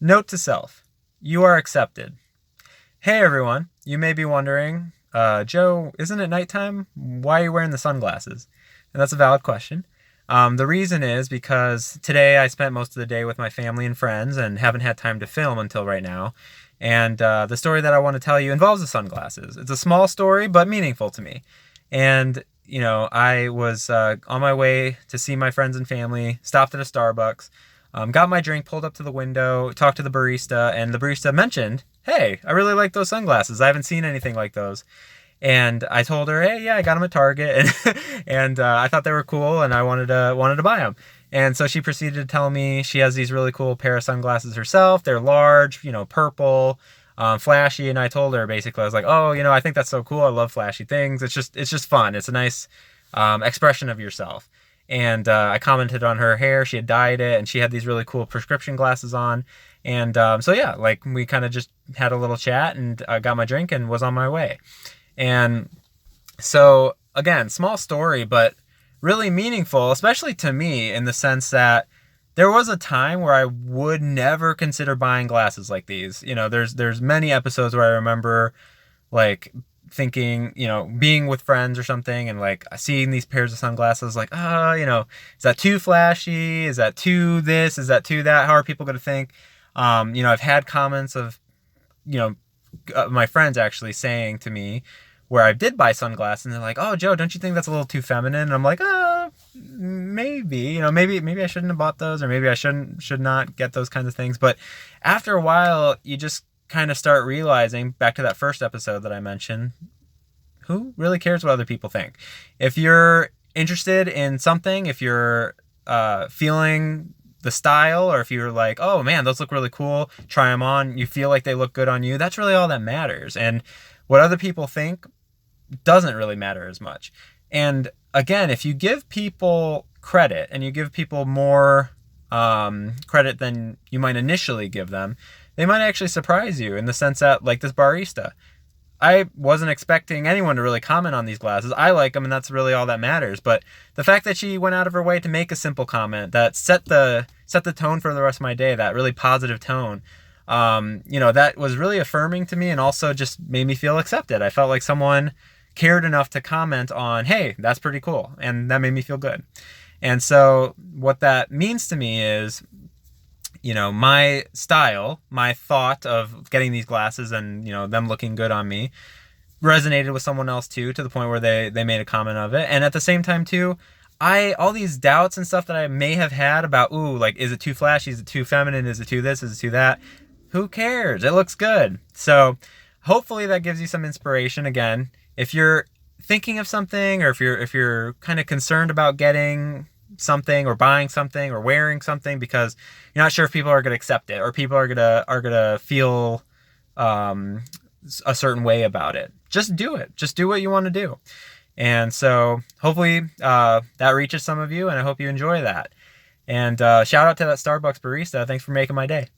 Note to self, you are accepted. Hey everyone, you may be wondering, Joe, isn't it nighttime? Why are you wearing the sunglasses? And that's a valid question. The reason is because today I spent most of the day with my family and friends and haven't had time to film until right now. And the story that I want to tell you involves the sunglasses. It's a small story, but meaningful to me. And, I was on my way to see my friends and family, stopped at a Starbucks, got my drink, pulled up to the window, talked to the barista, and the barista mentioned, hey, I really like those sunglasses. I haven't seen anything like those. And I told her, hey, yeah, I got them at Target, and I thought they were cool, and I wanted to buy them. And so she proceeded to tell me she has these really cool pair of sunglasses herself. They're large, purple, flashy. And I told her basically, I was like, oh, I think that's so cool. I love flashy things. It's just fun. It's a nice expression of yourself. And I commented on her hair. She had dyed it, and she had these really cool prescription glasses on. And so yeah, like we kind of just had a little chat, and got my drink and was on my way. And so, again, small story, but really meaningful, especially to me, in the sense that there was a time where I would never consider buying glasses like these. There's many episodes where I remember, like, thinking, being with friends or something, and like seeing these pairs of sunglasses, like, is that too flashy? Is that too this? Is that too that? How are people going to think? I've had comments of, my friends actually saying to me, where I did buy sunglasses, and they're like, oh, Joe, don't you think that's a little too feminine? And I'm like, maybe, maybe I shouldn't have bought those, or maybe I should not get those kinds of things. But after a while, you just kind of start realizing, back to that first episode that I mentioned, who really cares what other people think? If you're interested in something, if you're feeling the style, or if you're like, oh man, those look really cool, try them on, you feel like they look good on you, that's really all that matters. And what other people think doesn't really matter as much. And again, if you give people credit, and you give people more credit than you might initially give them, they might actually surprise you, in the sense that, like this barista, I wasn't expecting anyone to really comment on these glasses. I like them, and that's really all that matters. But the fact that she went out of her way to make a simple comment that set the tone for the rest of my day, that really positive tone, that was really affirming to me, and also just made me feel accepted. I felt like someone cared enough to comment on, hey, that's pretty cool. And that made me feel good. And so what that means to me is, my style, my thought of getting these glasses and, them looking good on me resonated with someone else too, to the point where they made a comment of it. And at the same time too, all these doubts and stuff that I may have had about, like, is it too flashy? Is it too feminine? Is it too this? Is it too that? Who cares? It looks good. So hopefully that gives you some inspiration. Again, if you're thinking of something, or if you're kind of concerned about getting something, or buying something, or wearing something, because you're not sure if people are going to accept it, or people are gonna feel a certain way about it, just do it. Just do what you want to do. And so hopefully that reaches some of you, and I hope you enjoy that. And shout out to that Starbucks barista. Thanks for making my day.